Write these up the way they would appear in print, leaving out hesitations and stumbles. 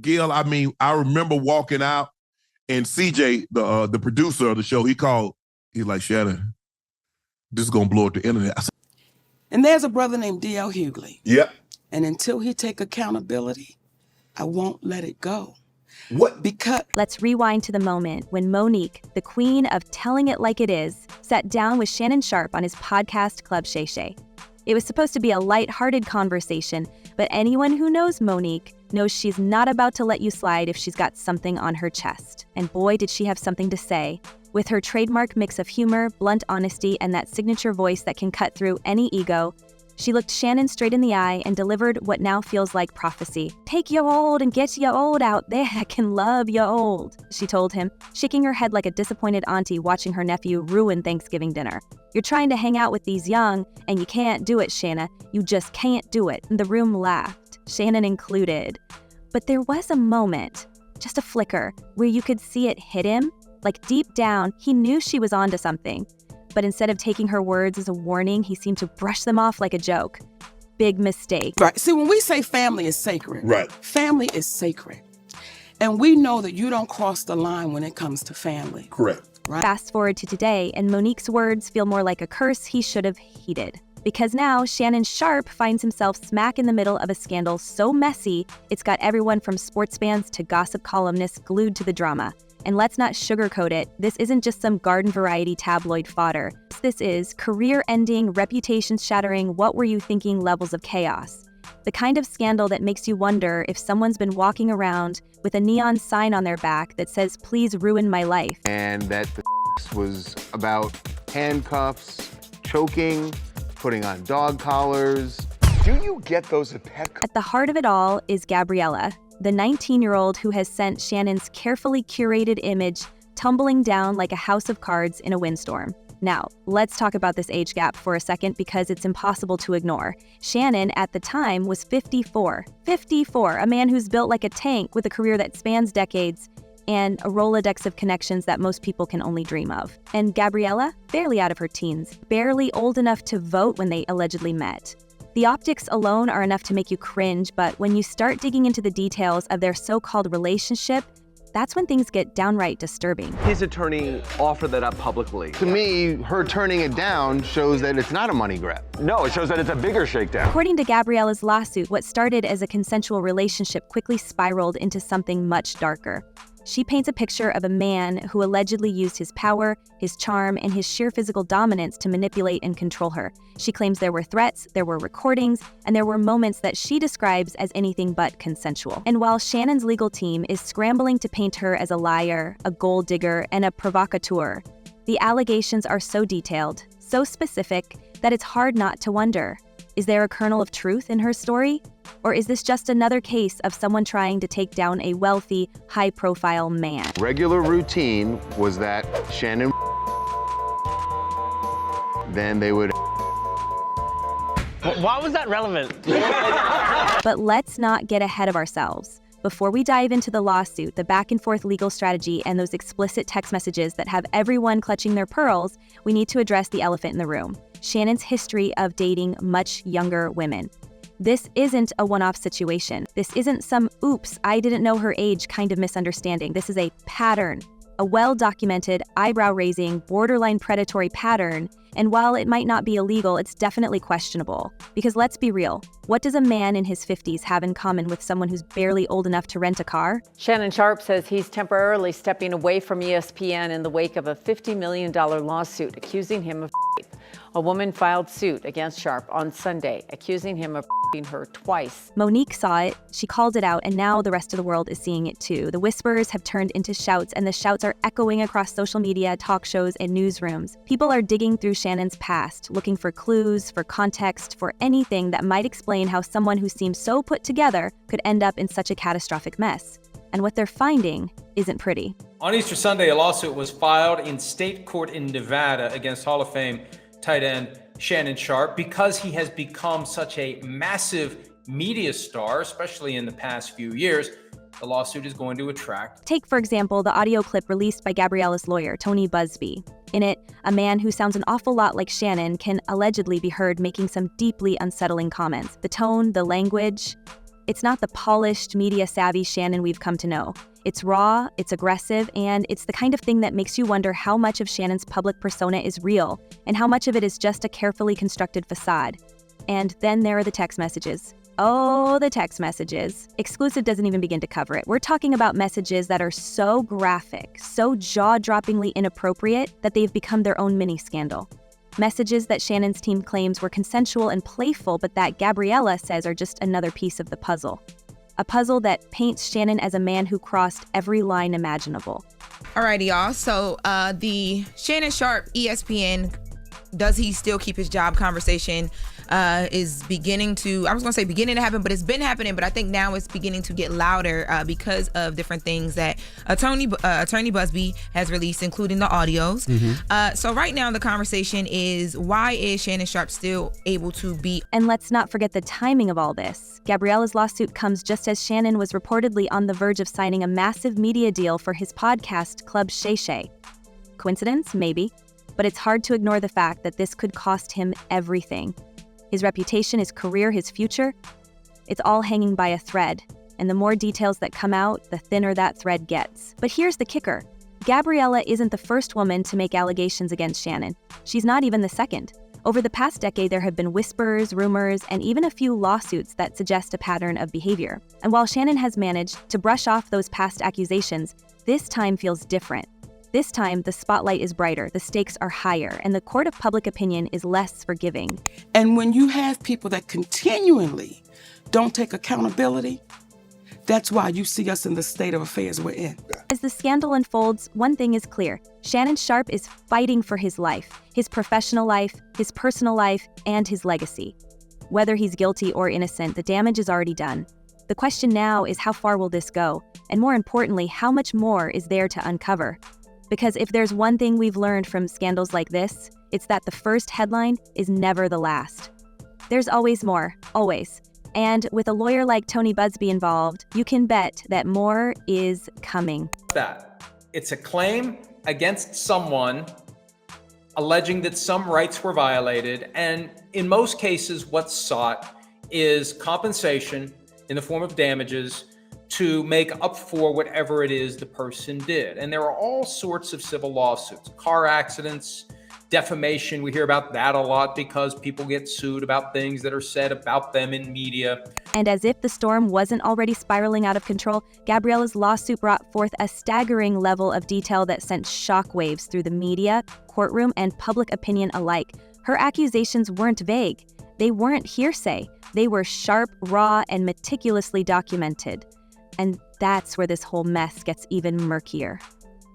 Gil, I mean, I remember walking out and CJ, the producer of the show, he's like, Shannon, this is going to blow up the internet. I said, and there's a brother named D.L. Hughley. Yep. And until he take accountability, I won't let it go. What? Because let's rewind to the moment when Monique, the queen of telling it like it is, sat down with Shannon Sharpe on his podcast Club Shay Shay. It was supposed to be a lighthearted conversation, but anyone who knows Monique knows she's not about to let you slide if she's got something on her chest. And boy, did she have something to say. With her trademark mix of humor, blunt honesty, and that signature voice that can cut through any ego, she looked Shannon straight in the eye and delivered what now feels like prophecy. Take your old and get your old out there that can love your old, she told him, shaking her head like a disappointed auntie watching her nephew ruin Thanksgiving dinner. You're trying to hang out with these young, and you can't do it, Shanna. You just can't do it. And the room laughed, Shannon included. But there was a moment, just a flicker, where you could see it hit him. Like deep down, he knew she was onto something. But instead of taking her words as a warning, he seemed to brush them off like a joke. Big mistake. Right. See, when we say family is sacred, right? Family is sacred. And we know that you don't cross the line when it comes to family. Correct. Right. Fast forward to today, and Monique's words feel more like a curse he should have heeded. Because now Shannon Sharpe finds himself smack in the middle of a scandal so messy, it's got everyone from sports fans to gossip columnists glued to the drama. And let's not sugarcoat it, this isn't just some garden variety tabloid fodder. This is career-ending, reputation-shattering, what-were-you-thinking levels of chaos. The kind of scandal that makes you wonder if someone's been walking around with a neon sign on their back that says, "Please ruin my life." And that the was about handcuffs, choking, putting on dog collars. Do you get those at Petco? At the heart of it all is Gabriella, the 19-year-old who has sent Shannon's carefully curated image tumbling down like a house of cards in a windstorm. Now, let's talk about this age gap for a second because it's impossible to ignore. Shannon, at the time, was 54. 54, a man who's built like a tank with a career that spans decades and a Rolodex of connections that most people can only dream of. And Gabriella, barely out of her teens, barely old enough to vote when they allegedly met. The optics alone are enough to make you cringe, but when you start digging into the details of their so-called relationship, that's when things get downright disturbing. His attorney offered that up publicly. To me, her turning it down shows that it's not a money grab. No, it shows that it's a bigger shakedown. According to Gabriella's lawsuit, what started as a consensual relationship quickly spiraled into something much darker. She paints a picture of a man who allegedly used his power, his charm, and his sheer physical dominance to manipulate and control her. She claims there were threats, there were recordings, and there were moments that she describes as anything but consensual. And while Shannon's legal team is scrambling to paint her as a liar, a gold digger, and a provocateur, the allegations are so detailed, so specific, that it's hard not to wonder, is there a kernel of truth in her story? Or is this just another case of someone trying to take down a wealthy, high-profile man? Regular routine was that Shannon then they would. Why was that relevant? But let's not get ahead of ourselves. Before we dive into the lawsuit, the back-and-forth legal strategy, and those explicit text messages that have everyone clutching their pearls, we need to address the elephant in the room: Shannon's history of dating much younger women. This isn't a one-off situation. This isn't some oops, I didn't know her age kind of misunderstanding. This is a pattern, a well-documented, eyebrow-raising, borderline predatory pattern. And while it might not be illegal, it's definitely questionable. Because let's be real, what does a man in his 50s have in common with someone who's barely old enough to rent a car? Shannon Sharpe says he's temporarily stepping away from ESPN in the wake of a $50 million lawsuit accusing him of rape. A woman filed suit against Sharpe on Sunday, accusing him of raping her twice. Monique saw it, she called it out, and now the rest of the world is seeing it too. The whispers have turned into shouts, and the shouts are echoing across social media, talk shows, and newsrooms. People are digging through Shannon's past, looking for clues, for context, for anything that might explain how someone who seems so put together could end up in such a catastrophic mess. And what they're finding isn't pretty. On Easter Sunday, a lawsuit was filed in state court in Nevada against Hall of Fame tight end Shannon Sharpe because he has become such a massive media star, especially in the past few years. The lawsuit is going to attract. Take, for example, the audio clip released by Gabriella's lawyer, Tony Busby. In it, a man who sounds an awful lot like Shannon can allegedly be heard making some deeply unsettling comments. The tone, the language, It's not the polished, media-savvy Shannon we've come to know. It's raw, it's aggressive, and it's the kind of thing that makes you wonder how much of Shannon's public persona is real and how much of it is just a carefully constructed facade. And then there are the text messages. Oh, the text messages. Exclusive doesn't even begin to cover it. We're talking about messages that are so graphic, so jaw-droppingly inappropriate that they've become their own mini-scandal. Messages that Shannon's team claims were consensual and playful, but that Gabriella says are just another piece of the puzzle. A puzzle that paints Shannon as a man who crossed every line imaginable. Alrighty, y'all. So the Shannon Sharpe ESPN does he still keep his job conversation is beginning to, I was going to say beginning to happen, but it's been happening, but I think now it's beginning to get louder because of different things that Attorney Busby has released, including the audios. So right now the conversation is, why is Shannon Sharpe still able to be? And let's not forget the timing of all this. Gabriella's lawsuit comes just as Shannon was reportedly on the verge of signing a massive media deal for his podcast club Shay Shay. Coincidence? Maybe. But it's hard to ignore the fact that this could cost him everything. His reputation, his career, his future. It's all hanging by a thread, and the more details that come out, the thinner that thread gets. But here's the kicker. Gabriella isn't the first woman to make allegations against Shannon. She's not even the second. Over the past decade, there have been whispers, rumors, and even a few lawsuits that suggest a pattern of behavior. And while Shannon has managed to brush off those past accusations, this time feels different. This time, the spotlight is brighter, the stakes are higher, and the court of public opinion is less forgiving. And when you have people that continually don't take accountability, that's why you see us in the state of affairs we're in. As the scandal unfolds, one thing is clear. Shannon Sharpe is fighting for his life, his professional life, his personal life, and his legacy. Whether he's guilty or innocent, the damage is already done. The question now is, how far will this go? And more importantly, how much more is there to uncover? Because if there's one thing we've learned from scandals like this, it's that the first headline is never the last. There's always more, always. And with a lawyer like Tony Busby involved, you can bet that more is coming. That it's a claim against someone alleging that some rights were violated, and in most cases what's sought is compensation in the form of damages to make up for whatever it is the person did. And there are all sorts of civil lawsuits, car accidents, defamation. We hear about that a lot because people get sued about things that are said about them in media. And as if the storm wasn't already spiraling out of control, Gabriella's lawsuit brought forth a staggering level of detail that sent shockwaves through the media, courtroom, and public opinion alike. Her accusations weren't vague. They weren't hearsay. They were sharp, raw, and meticulously documented. And that's where this whole mess gets even murkier.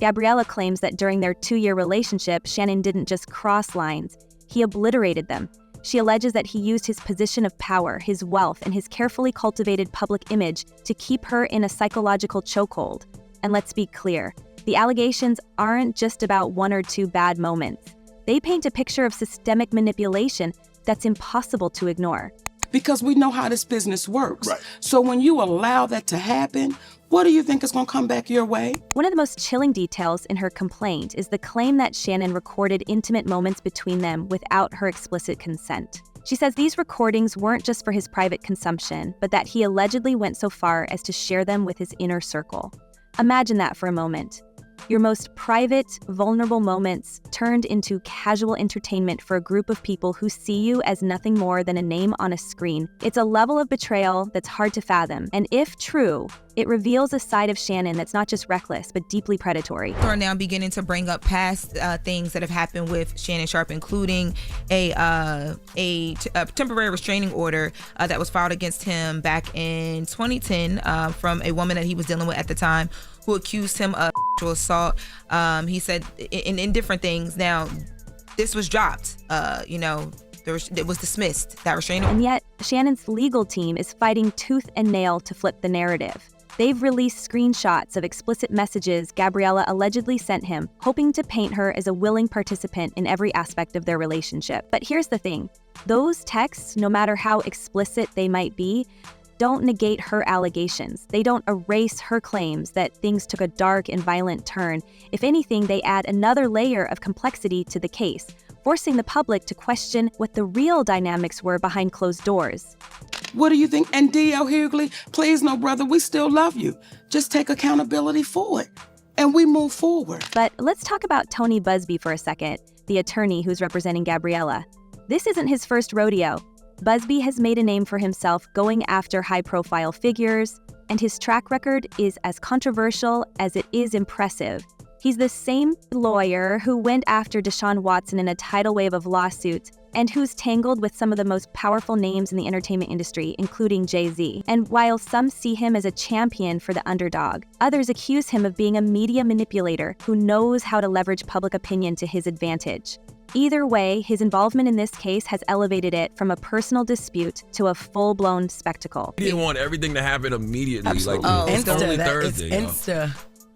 Gabriella claims that during their 2-year relationship, Shannon didn't just cross lines, he obliterated them. She alleges that he used his position of power, his wealth, and his carefully cultivated public image to keep her in a psychological chokehold. And let's be clear, the allegations aren't just about 1 or 2 bad moments. They paint a picture of systemic manipulation that's impossible to ignore. Because we know how this business works. Right. So when you allow that to happen, what do you think is going to come back your way? One of the most chilling details in her complaint is the claim that Shannon recorded intimate moments between them without her explicit consent. She says these recordings weren't just for his private consumption, but that he allegedly went so far as to share them with his inner circle. Imagine that for a moment. Your most private, vulnerable moments turned into casual entertainment for a group of people who see you as nothing more than a name on a screen. It's a level of betrayal that's hard to fathom, and if true, it reveals a side of Shannon that's not just reckless, but deeply predatory. Are now beginning to bring up past things that have happened with Shannon Sharpe, including a temporary restraining order that was filed against him back in 2010 from a woman that he was dealing with at the time, who accused him of sexual assault. He said in different things. Now, this was dropped. It was dismissed, that restraining order. And yet, Shannon's legal team is fighting tooth and nail to flip the narrative. They've released screenshots of explicit messages Gabriella allegedly sent him, hoping to paint her as a willing participant in every aspect of their relationship. But here's the thing. Those texts, no matter how explicit they might be, don't negate her allegations. They don't erase her claims that things took a dark and violent turn. If anything, they add another layer of complexity to the case, forcing the public to question what the real dynamics were behind closed doors. What do you think? And D.L. Hughley, please, no, brother, we still love you. Just take accountability for it, and we move forward. But let's talk about Tony Busby for a second, the attorney who's representing Gabriella. This isn't his first rodeo. Busby has made a name for himself going after high-profile figures, and his track record is as controversial as it is impressive. He's the same lawyer who went after Deshaun Watson in a tidal wave of lawsuits and who's tangled with some of the most powerful names in the entertainment industry, including Jay-Z. And while some see him as a champion for the underdog, others accuse him of being a media manipulator who knows how to leverage public opinion to his advantage. Either way, his involvement in this case has elevated it from a personal dispute to a full-blown spectacle. He didn't want everything to happen immediately. Absolutely. Like, it's Insta, only that- Thursday. it's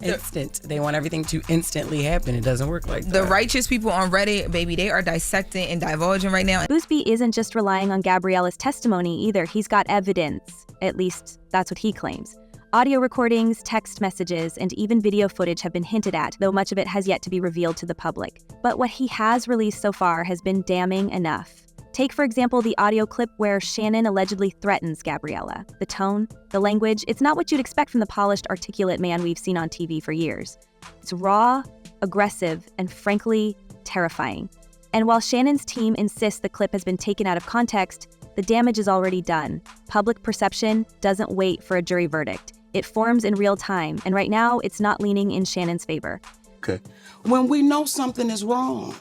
instant. They want everything to instantly happen. It doesn't work like that. The righteous people on Reddit, baby, they are dissecting and divulging right now. Busby isn't just relying on Gabriella's testimony either. He's got evidence. At least, that's what he claims. Audio recordings, text messages, and even video footage have been hinted at, though much of it has yet to be revealed to the public. But what he has released so far has been damning enough. Take, for example, the audio clip where Shannon allegedly threatens Gabriella. The tone, the language, it's not what you'd expect from the polished, articulate man we've seen on TV for years. It's raw, aggressive, and frankly, terrifying. And while Shannon's team insists the clip has been taken out of context, the damage is already done. Public perception doesn't wait for a jury verdict. It forms in real time, and right now, it's not leaning in Shannon's favor. Okay. When we know something is wrong,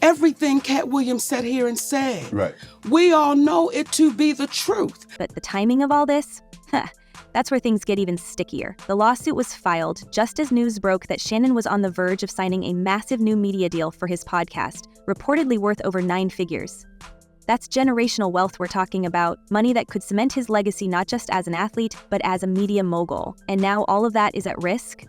everything Katt Williams sat here and said, Right. we all know it to be the truth. But the timing of all this? That's where things get even stickier. The lawsuit was filed just as news broke that Shannon was on the verge of signing a massive new media deal for his podcast, reportedly worth over 9 figures. That's generational wealth we're talking about, money that could cement his legacy not just as an athlete, but as a media mogul. And now all of that is at risk?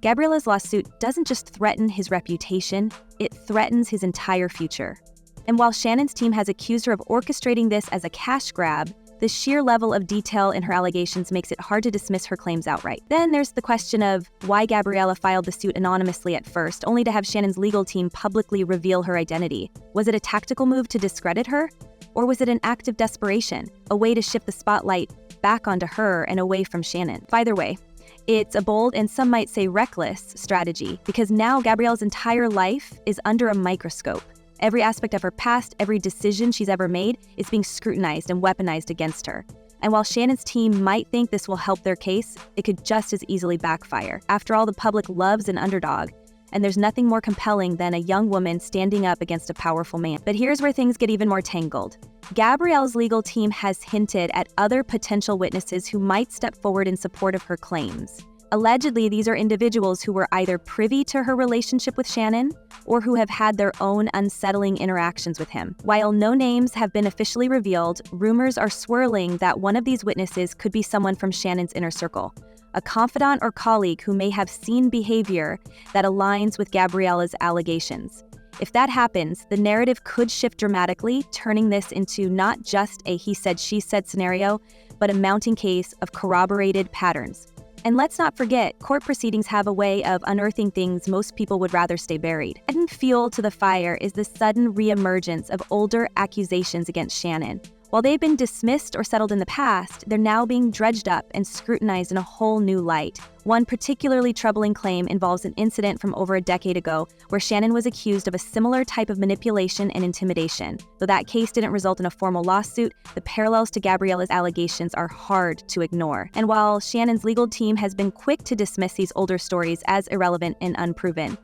Gabriella's lawsuit doesn't just threaten his reputation, it threatens his entire future. And while Shannon's team has accused her of orchestrating this as a cash grab, the sheer level of detail in her allegations makes it hard to dismiss her claims outright. Then there's the question of why Gabriella filed the suit anonymously at first, only to have Shannon's legal team publicly reveal her identity. Was it a tactical move to discredit her? Or was it an act of desperation, a way to shift the spotlight back onto her and away from Shannon? Either way, it's a bold and some might say reckless strategy, because now Gabriella's entire life is under a microscope. Every aspect of her past, every decision she's ever made is being scrutinized and weaponized against her. And while Shannon's team might think this will help their case, it could just as easily backfire. After all, the public loves an underdog, and there's nothing more compelling than a young woman standing up against a powerful man. But here's where things get even more tangled. Gabriella's legal team has hinted at other potential witnesses who might step forward in support of her claims. Allegedly, these are individuals who were either privy to her relationship with Shannon or who have had their own unsettling interactions with him. While no names have been officially revealed, rumors are swirling that one of these witnesses could be someone from Shannon's inner circle, a confidant or colleague who may have seen behavior that aligns with Gabriella's allegations. If that happens, the narrative could shift dramatically, turning this into not just a he said, she said scenario, but a mounting case of corroborated patterns. And let's not forget, court proceedings have a way of unearthing things most people would rather stay buried. Adding fuel to the fire is the sudden reemergence of older accusations against Shannon. While they've been dismissed or settled in the past, they're now being dredged up and scrutinized in a whole new light. One particularly troubling claim involves an incident from over a decade ago where Shannon was accused of a similar type of manipulation and intimidation. Though that case didn't result in a formal lawsuit, the parallels to Gabriella's allegations are hard to ignore. And while Shannon's legal team has been quick to dismiss these older stories as irrelevant and unproven,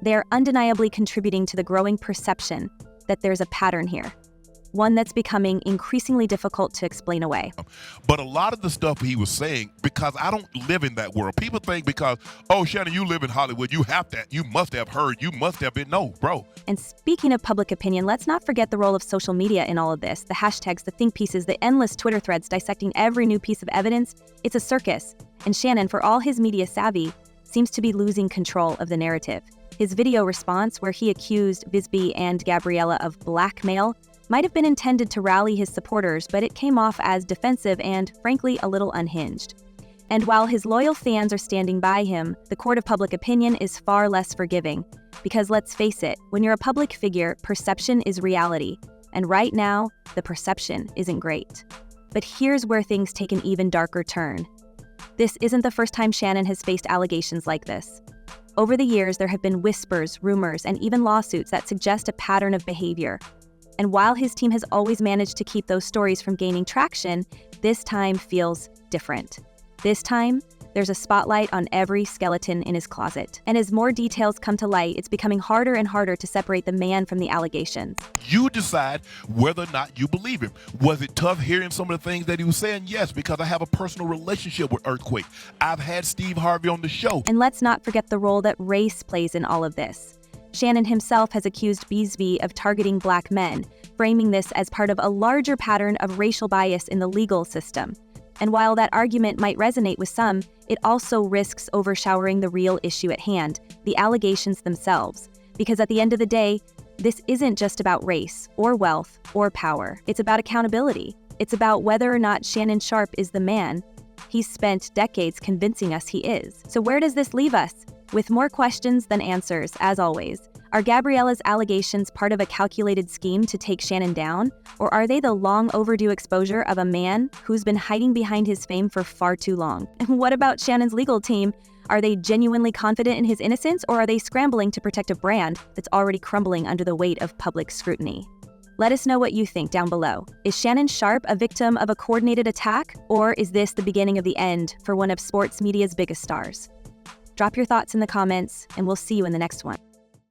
they are undeniably contributing to the growing perception that there's a pattern here. One that's becoming increasingly difficult to explain away. But a lot of the stuff he was saying, because I don't live in that world, people think because, oh, Shannon, you live in Hollywood, you must have heard, you must have been, no, bro. And speaking of public opinion, let's not forget the role of social media in all of this. The hashtags, the think pieces, the endless Twitter threads dissecting every new piece of evidence. It's a circus. And Shannon, for all his media savvy, seems to be losing control of the narrative. His video response, where he accused Busby and Gabriella of blackmail, might have been intended to rally his supporters, but it came off as defensive and, frankly, a little unhinged. And while his loyal fans are standing by him, the court of public opinion is far less forgiving. Because let's face it, when you're a public figure, perception is reality. And right now, the perception isn't great. But here's where things take an even darker turn. This isn't the first time Shannon has faced allegations like this. Over the years, there have been whispers, rumors, and even lawsuits that suggest a pattern of behavior. And while his team has always managed to keep those stories from gaining traction, this time feels different. This time, there's a spotlight on every skeleton in his closet. And as more details come to light, it's becoming harder and harder to separate the man from the allegations. You decide whether or not you believe him. Was it tough hearing some of the things that he was saying? Yes, because I have a personal relationship with Earthquake. I've had Steve Harvey on the show. And let's not forget the role that race plays in all of this. Shannon himself has accused Beesby of targeting Black men, framing this as part of a larger pattern of racial bias in the legal system. And while that argument might resonate with some, it also risks overshadowing the real issue at hand, the allegations themselves. Because at the end of the day, this isn't just about race, or wealth, or power. It's about accountability. It's about whether or not Shannon Sharpe is the man he's spent decades convincing us he is. So where does this leave us? With more questions than answers, as always. Are Gabriella's allegations part of a calculated scheme to take Shannon down? Or are they the long overdue exposure of a man who's been hiding behind his fame for far too long? And what about Shannon's legal team? Are they genuinely confident in his innocence, or are they scrambling to protect a brand that's already crumbling under the weight of public scrutiny? Let us know what you think down below. Is Shannon Sharpe a victim of a coordinated attack, or is this the beginning of the end for one of sports media's biggest stars? Drop your thoughts in the comments, and we'll see you in the next one.